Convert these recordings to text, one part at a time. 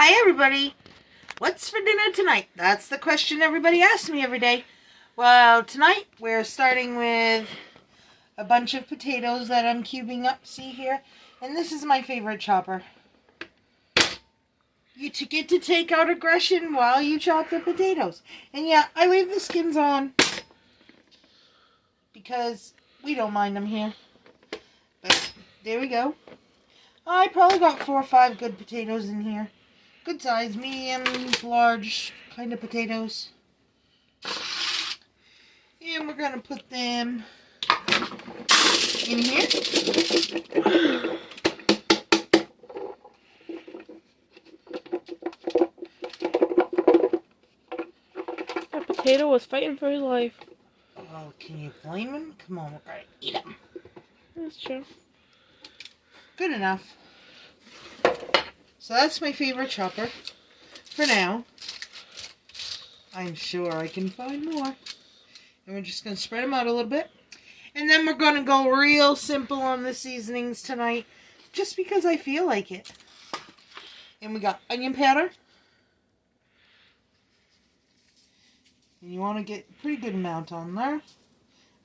Hi everybody! What's for dinner tonight? That's the question everybody asks me every day. Well, tonight we're starting with a bunch of potatoes that I'm cubing up, see here? And this is my favorite chopper. You get to take out aggression while you chop the potatoes. And yeah, I leave the skins on because we don't mind them here. But there we go. I probably got 4 or 5 good potatoes in here. Good size, medium, large kind of potatoes. And we're going to put them in here. That potato was fighting for his life. Oh, can you blame him? Come on, we're going to eat him. That's true. Good enough. So that's my favorite chopper for now. I'm sure I can find more. And we're just going to spread them out a little bit. And then we're going to go real simple on the seasonings tonight. Just because I feel like it. And we got onion powder. And you want to get a pretty good amount on there. At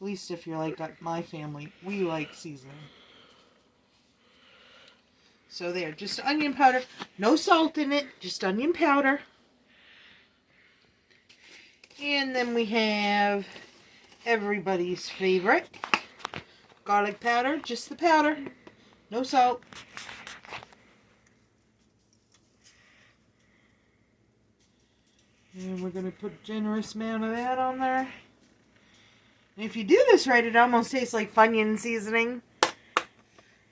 least if you're like my family. We like seasoning. So there, just onion powder. No salt in it, just onion powder. And then we have everybody's favorite. Garlic powder, just the powder. No salt. And we're going to put a generous amount of that on there. And if you do this right, it almost tastes like Funyun seasoning.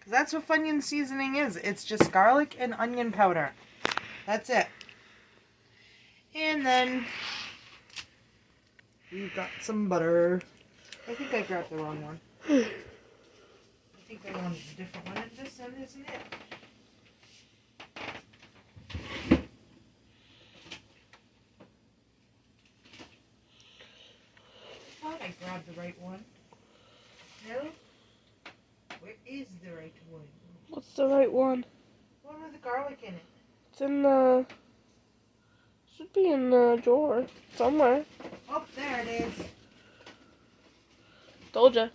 That's what Funyun seasoning is. It's just garlic and onion powder. That's it. And then we've got some butter. I think I grabbed the wrong one. I think I wanted a different one. And this one isn't it. I thought I grabbed the right one. No? Where is the right one? What's the right one? One with the garlic in it. It's in the... Should be in the drawer. Somewhere. Oh, there it is. Told ya.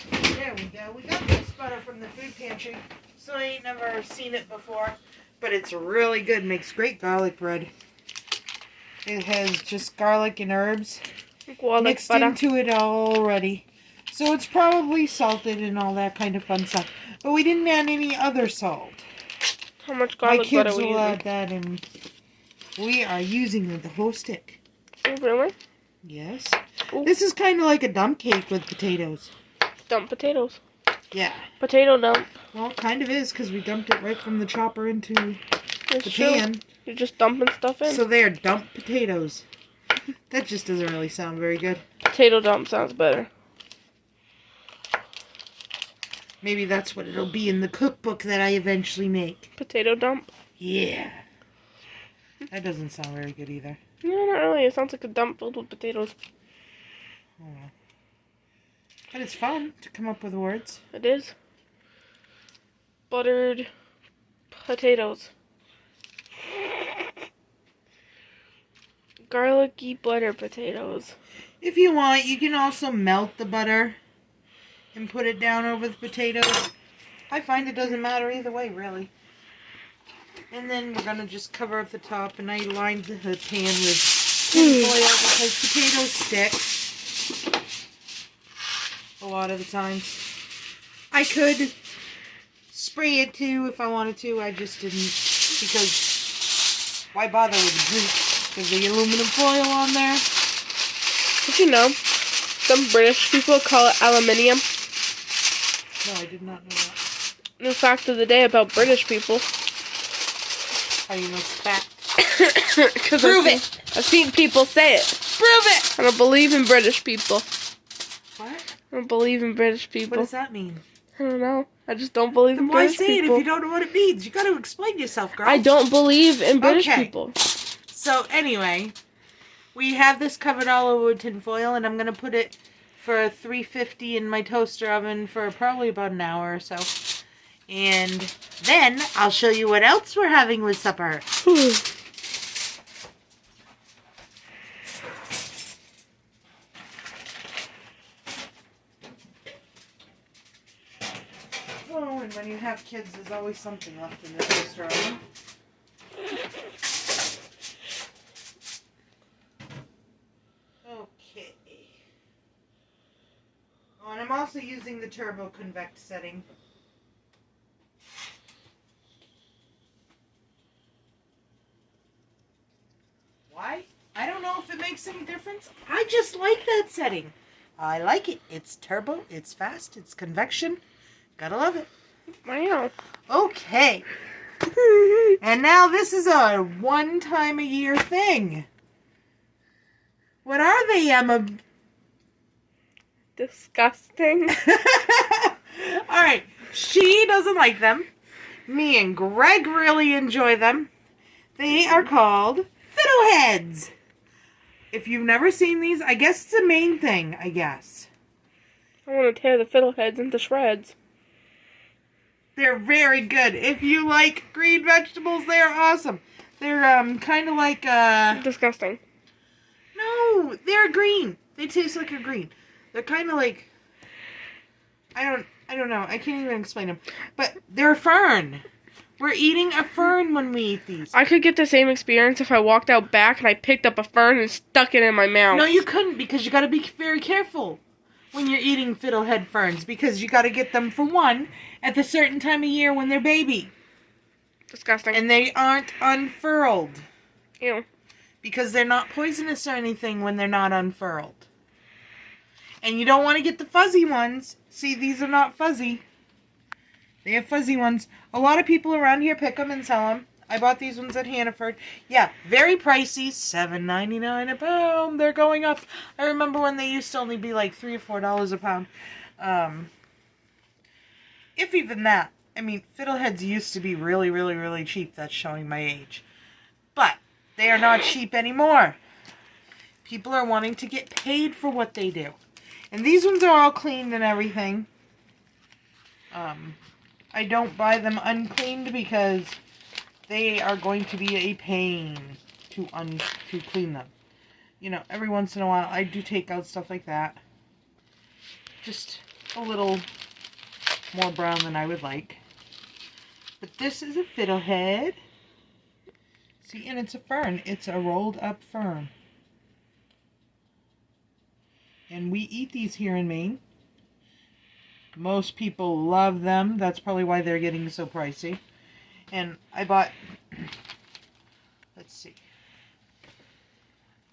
There we go. We got this butter from the food pantry. So I ain't never seen it before. But it's really good. Makes great garlic bread. It has just garlic and herbs mixed butter. into it already. So it's probably salted and all that kind of fun stuff. But we didn't add any other salt. How much garlic My kids butter we will add using? that and we are using the whole stick. Oh, really? Yes. Ooh. This is kind of like a dump cake with potatoes. Dump potatoes. Yeah. Potato dump. Well, it kind of is because we dumped it right from the chopper into It's the true. pan. You're just dumping stuff in. So they're dumped potatoes. That just doesn't really sound very good. Potato dump sounds better. Maybe that's what it'll be in the cookbook that I eventually make. Potato dump? Yeah. That doesn't sound very good either. No, not really. It sounds like a dump filled with potatoes. Oh well. But it's fun to come up with words. It is. Buttered potatoes. Garlicky butter potatoes. If you want, you can also melt the butter and put it down over the potatoes. I find it doesn't matter either way, really. And then we're going to just cover up the top, and I lined the pan with tin foil because potatoes stick a lot of the times. I could spray it too if I wanted to. I just didn't because why bother with the grease? There's the aluminum foil on there. Did you know some British people call it aluminium? No, I did not know that. New fact of the day about British people. How do you know it's fact? Prove it! I've seen people say it. Prove it! I don't believe in British people. What? I don't believe in British people. What does that mean? I don't know. I just don't believe in Then why British say it people. if you don't know what it means? You got to explain yourself, girl. I don't believe in British Okay. people. So anyway, we have this covered all over with tin foil, and I'm going to put it for 350 in my toaster oven for probably about an hour or so. And then I'll show you what else we're having with supper. Oh, and when you have kids, there's always something left in the toaster oven. Okay. Oh, and I'm also using the turbo convect setting. Why? I don't know if it makes any difference. I just like that setting. I like it. It's turbo, it's fast, it's convection. Gotta love it. Wow. Okay. And now this is a one-time-a-year thing. What are they, Emma? Disgusting. Alright, she doesn't like them. Me and Greg really enjoy them. They are called fiddleheads. If you've never seen these, I guess it's a Maine thing, I guess. I want to tear the fiddleheads into shreds. They're very good. If you like green vegetables, they are awesome. They're kind of like Disgusting. No, they're green. They taste like a green. They're kind of like I don't know. I can't even explain them. But they're a fern. We're eating a fern when we eat these. I could get the same experience if I walked out back and I picked up a fern and stuck it in my mouth. No, you couldn't, because you got to be very careful when you're eating fiddlehead ferns, because you got to get them, for one, at the certain time of year when they're baby. Disgusting. And they aren't unfurled. Ew. Because they're not poisonous or anything when they're not unfurled. And you don't want to get the fuzzy ones. See, these are not fuzzy. They have fuzzy ones. A lot of people around here pick them and sell them. I bought these ones at Hannaford. Yeah, very pricey. $7.99 a pound. They're going up. I remember when they used to only be like $3 or $4 a pound. If even that. I mean, fiddleheads used to be really, really, really cheap. That's showing my age. But they are not cheap anymore. People are wanting to get paid for what they do. And these ones are all cleaned and everything. I don't buy them uncleaned because they are going to be a pain to clean them. You know, every once in a while I do take out stuff like that. Just a little more brown than I would like. But this is a fiddlehead. See, and it's a fern. It's a rolled up fern. And we eat these here in Maine. Most people love them. That's probably why they're getting so pricey. And I bought, let's see,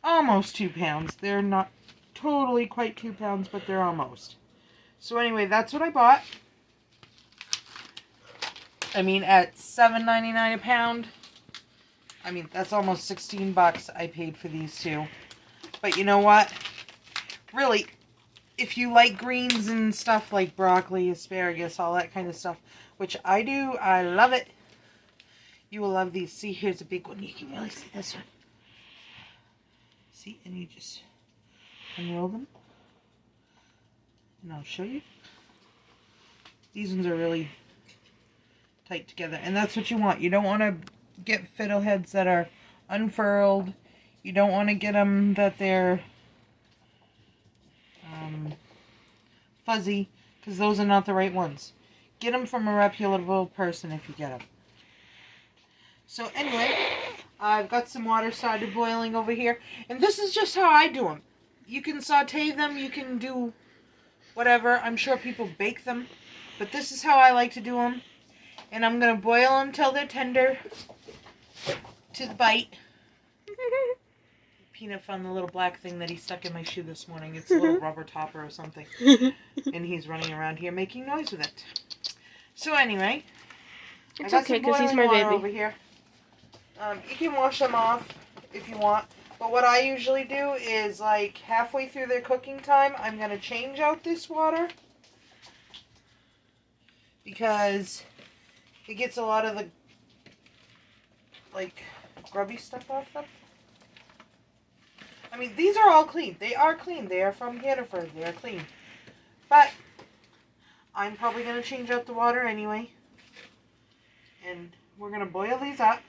almost 2 pounds. They're not totally quite 2 pounds, but they're almost. So anyway, that's what I bought. I mean, at $7.99 a pound. I mean, that's almost 16 bucks I paid for these two. But you know what? Really, if you like greens and stuff like broccoli, asparagus, all that kind of stuff, which I do, I love it. You will love these. See, here's a big one. You can really see this one. See, and you just unroll them. And I'll show you. These ones are really tight together. And that's what you want. You don't want to get fiddleheads that are unfurled. You don't want to get them that they're fuzzy, because those are not the right ones. Get them from a reputable person if you get them. So anyway, I've got some water started boiling over here, and this is just how I do them. You can saute them, you can do whatever. I'm sure people bake them, but this is how I like to do them. And I'm going to boil them till they're tender to the bite. Peanut found the little black thing that he stuck in my shoe this morning. It's a little rubber topper or something. And he's running around here making noise with it. So anyway, it's okay because he's my baby. Over here. You can wash them off if you want. But what I usually do is, like, halfway through their cooking time, I'm going to change out this water. Because it gets a lot of the, like, grubby stuff off them. I mean, these are all clean. They are clean. They are from Hannaford. They are clean. But I'm probably going to change out the water anyway. And we're going to boil these up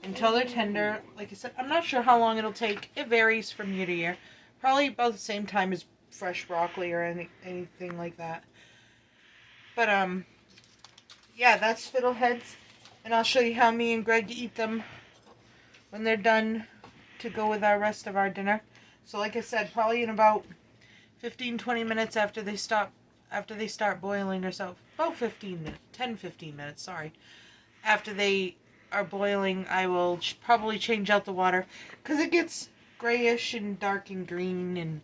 until they're tender. Like I said, I'm not sure how long it'll take. It varies from year to year. Probably about the same time as fresh broccoli or anything like that. But, yeah, that's fiddleheads. And I'll show you how me and Greg eat them when they're done to go with our rest of our dinner. So like I said, probably in about 15-20 minutes after they start boiling or so. About 10-15 minutes, sorry. After they are boiling, I will probably change out the water because it gets grayish and dark and green and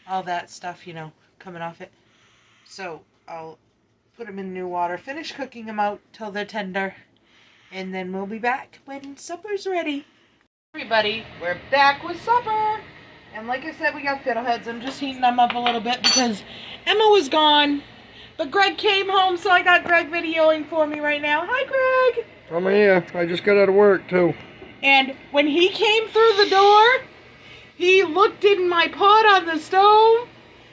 all that stuff, you know, coming off it. So I'll put them in new water, finish cooking them out till they're tender, and then we'll be back when supper's ready. Everybody, we're back with supper. And like I said, we got fiddleheads. I'm just heating them up a little bit because Emma was gone. But Greg came home, so I got Greg videoing for me right now. Hi, Greg. I'm here. I just got out of work, too. And when he came through the door, he looked in my pot on the stove,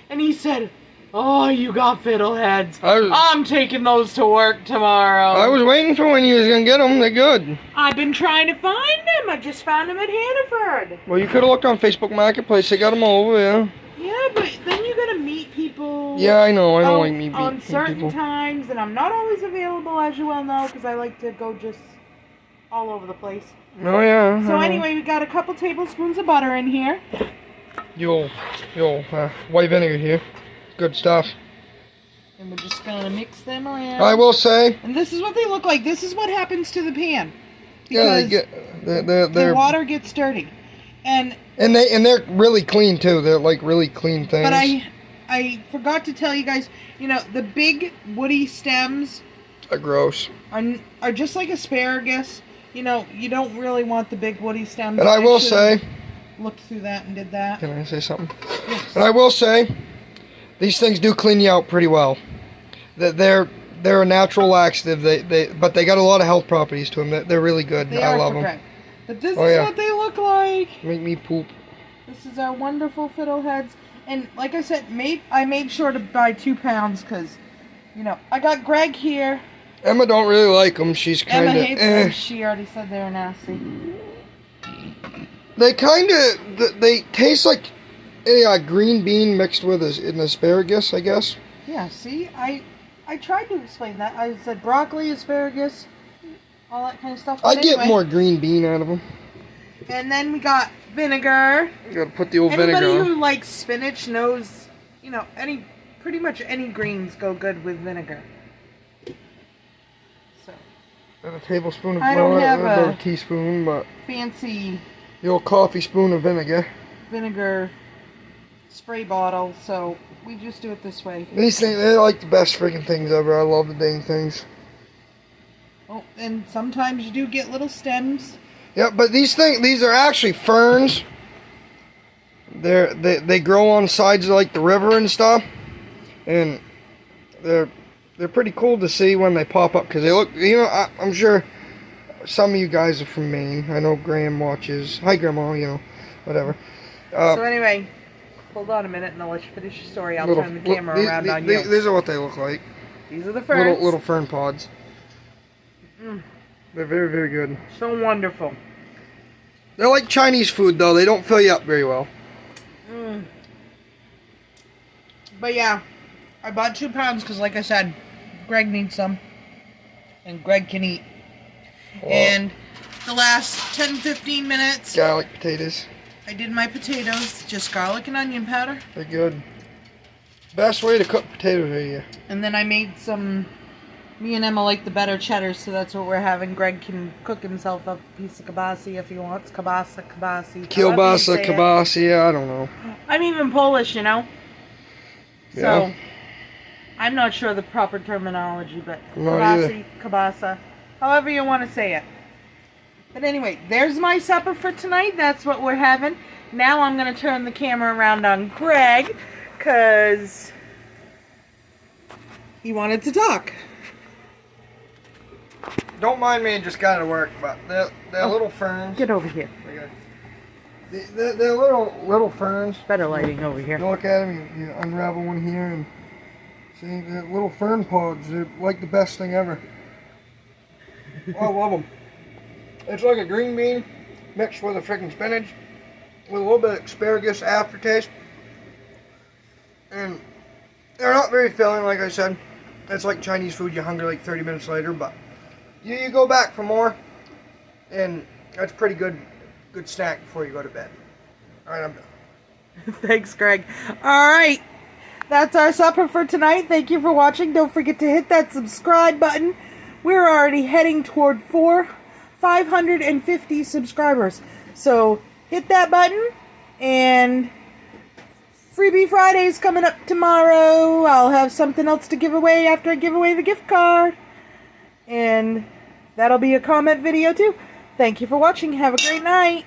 and he said, "Oh, you got fiddleheads. I'm taking those to work tomorrow." I was waiting for when you was going to get them. They're good. I've been trying to find them. I just found them at Hannaford. Well, you could have looked on Facebook Marketplace. They got them all over there. Yeah, but then you got to meet people. Yeah, I know. I don't like me on meeting certain people. times, and I'm not always available, as you well know, because I like to go just all over the place. Oh, yeah. So anyway, we got a couple tablespoons of butter in here. Yo, white vinegar here. Good stuff. And we're just going to mix them around. I will say. And this is what they look like. This is what happens to the pan. Yeah, The water gets dirty. And they're really clean, too. They're like really clean things. But I forgot to tell you guys, you know, the big woody stems are gross. Are just like asparagus. You know, you don't really want the big woody stems. And I will say, looked through that and did that. Can I say something? Yes. And I will say, these things do clean you out pretty well. They're a natural laxative. But they got a lot of health properties to them. They're really good. I love them. But this is what they look like. Make me poop. This is our wonderful fiddleheads. And like I said, I made sure to buy 2 pounds because, you know, I got Greg here. Emma don't really like them. She's kind of... Emma hates them. She already said they were nasty. They taste like a green bean mixed with an asparagus, I guess. Yeah, see? I tried to explain that. I said broccoli, asparagus, all that kind of stuff. I get more green bean out of them. And then we got vinegar. You gotta put the old vinegar on. Anybody who likes spinach knows, you know, pretty much any greens go good with vinegar. So. And a tablespoon of I don't have about a teaspoon, but fancy the old coffee spoon of vinegar. Vinegar spray bottle, so we just do it this way. These things, they're like the best freaking things ever. I love the dang things. Oh, and sometimes you do get little stems. Yeah, but these are actually ferns. They grow on sides of like the river and stuff, and they're pretty cool to see when they pop up because they look. You know, I'm sure some of you guys are from Maine. I know Graham watches. Hi, Grandma. You know, whatever. So anyway, hold on a minute and I'll let you finish your story. I'll turn the camera around on you. These are what they look like. These are the ferns. Little fern pods. They're very, very good. So wonderful. They're like Chinese food, though. They don't fill you up very well. But yeah, I bought 2 pounds because, like I said, Greg needs some. And Greg can eat. Oh. And the last 10-15 minutes, garlic potatoes. I did my potatoes, just garlic and onion powder. They're good. Best way to cook potatoes are you. And then I made some... Me and Emma like the better cheddar, so that's what we're having. Greg can cook himself a piece of kibasi if he wants. Kibasa. Kielbasa, yeah, I don't know. I'm even Polish, you know? Yeah. So, I'm not sure the proper terminology, but kibasa, however you want to say it. But anyway, there's my supper for tonight. That's what we're having. Now I'm going to turn the camera around on Greg, because he wanted to talk. Don't mind me, just got to work, but they're little ferns. Get over here. They're little ferns. Better lighting over here. You look at them, you unravel one here, and see, they're little fern pods. They're like the best thing ever. I love them. It's like a green bean mixed with a freaking spinach with a little bit of asparagus aftertaste. And they're not very filling, like I said. It's like Chinese food, you're hungry like 30 minutes later, but you go back for more. And that's pretty good snack before you go to bed. Alright, I'm done. Thanks, Greg. Alright. That's our supper for tonight. Thank you for watching. Don't forget to hit that subscribe button. We're already heading toward 550 subscribers. So hit that button, and Freebie Friday's coming up tomorrow. I'll have something else to give away after I give away the gift card. And that'll be a comment video too. Thank you for watching. Have a great night.